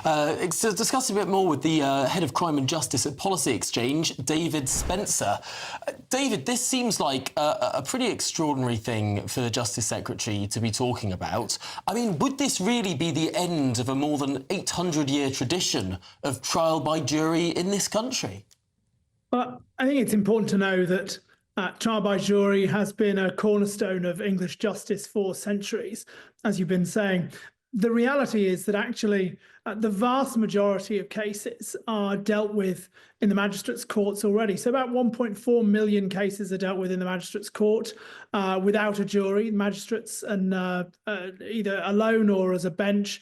To discuss a bit more with the head of crime and justice at Policy Exchange, David Spencer. David, this seems like a pretty extraordinary thing for the Justice Secretary to be talking about. I mean, would this really be the end of a more than 800-year tradition of trial by jury in this country? Well, I think it's important to know that trial by jury has been a cornerstone of English justice for centuries, as you've been saying. The reality is that actually the vast majority of cases are dealt with in the magistrates' courts already. So about 1.4 million cases are dealt with in the magistrates' court without a jury. Magistrates and either alone or as a bench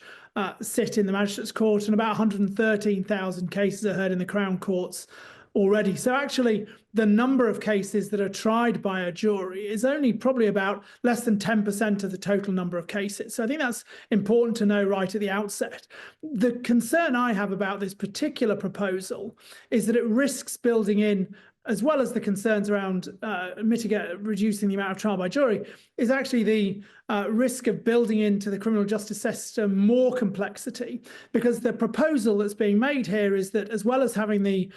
sit in the magistrates' court, and about 113,000 cases are heard in the Crown courts already. So actually, the number of cases that are tried by a jury is only probably about less than 10% of the total number of cases. So I think that's important to know right at the outset. The concern I have about this particular proposal is that it risks building in, as well as the concerns around reducing the amount of trial by jury, is actually the risk of building into the criminal justice system more complexity, because the proposal that's being made here is that, as well as having the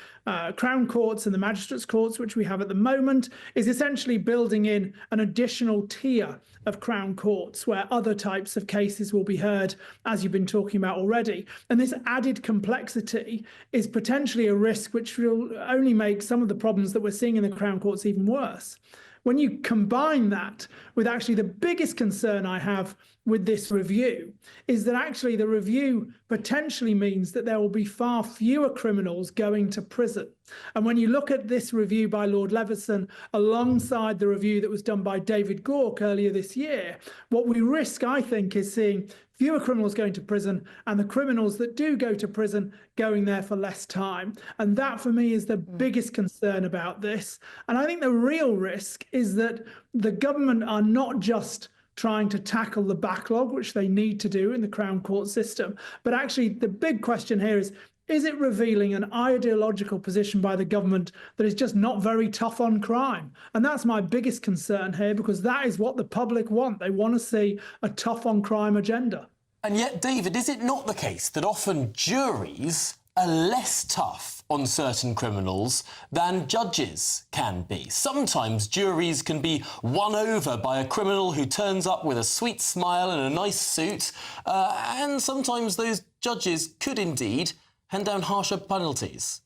Crown courts and the magistrates' courts, which we have at the moment, is essentially building in an additional tier of Crown courts where other types of cases will be heard, as you've been talking about already. And this added complexity is potentially a risk which will only make some of the problems that we're seeing in the Crown courts even worse. When you combine that with actually the biggest concern I have with this review is that actually the review potentially means that there will be far fewer criminals going to prison. And when you look at this review by Lord Levenson alongside the review that was done by David Gork earlier this year, what we risk, I think, is seeing fewer criminals going to prison, and the criminals that do go to prison going there for less time. And that, for me, is the biggest concern about this. And I think the real risk is that the government are not just trying to tackle the backlog, which they need to do in the Crown court system, but actually the big question here is it revealing an ideological position by the government that is just not very tough on crime? And that's my biggest concern here, because that is what the public want. They want to see a tough on crime agenda. And yet, David, is it not the case that often juries are less tough on certain criminals than judges can be? Sometimes juries can be won over by a criminal who turns up with a sweet smile and a nice suit, and sometimes those judges could indeed hand down harsher penalties.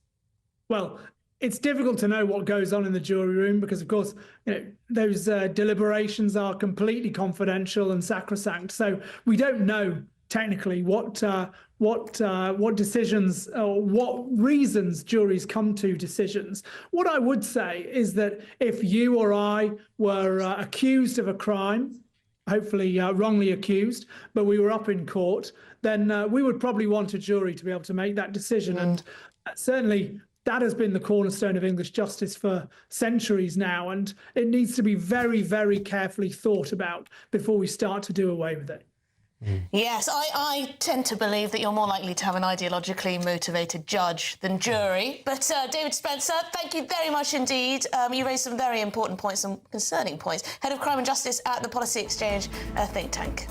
Well, it's difficult to know what goes on in the jury room because, of course, those deliberations are completely confidential and sacrosanct. So we don't know technically what decisions or what reasons juries come to decisions. What I would say is that if you or I were accused of a crime, hopefully wrongly accused, but we were up in court, then we would probably want a jury to be able to make that decision. And certainly that has been the cornerstone of English justice for centuries now, and it needs to be very, very carefully thought about before we start to do away with it. Yes, I tend to believe that you're more likely to have an ideologically motivated judge than jury. But David Spencer, thank you very much indeed. You raised some very important points, some concerning points. Head of Crime and Justice at the Policy Exchange think tank.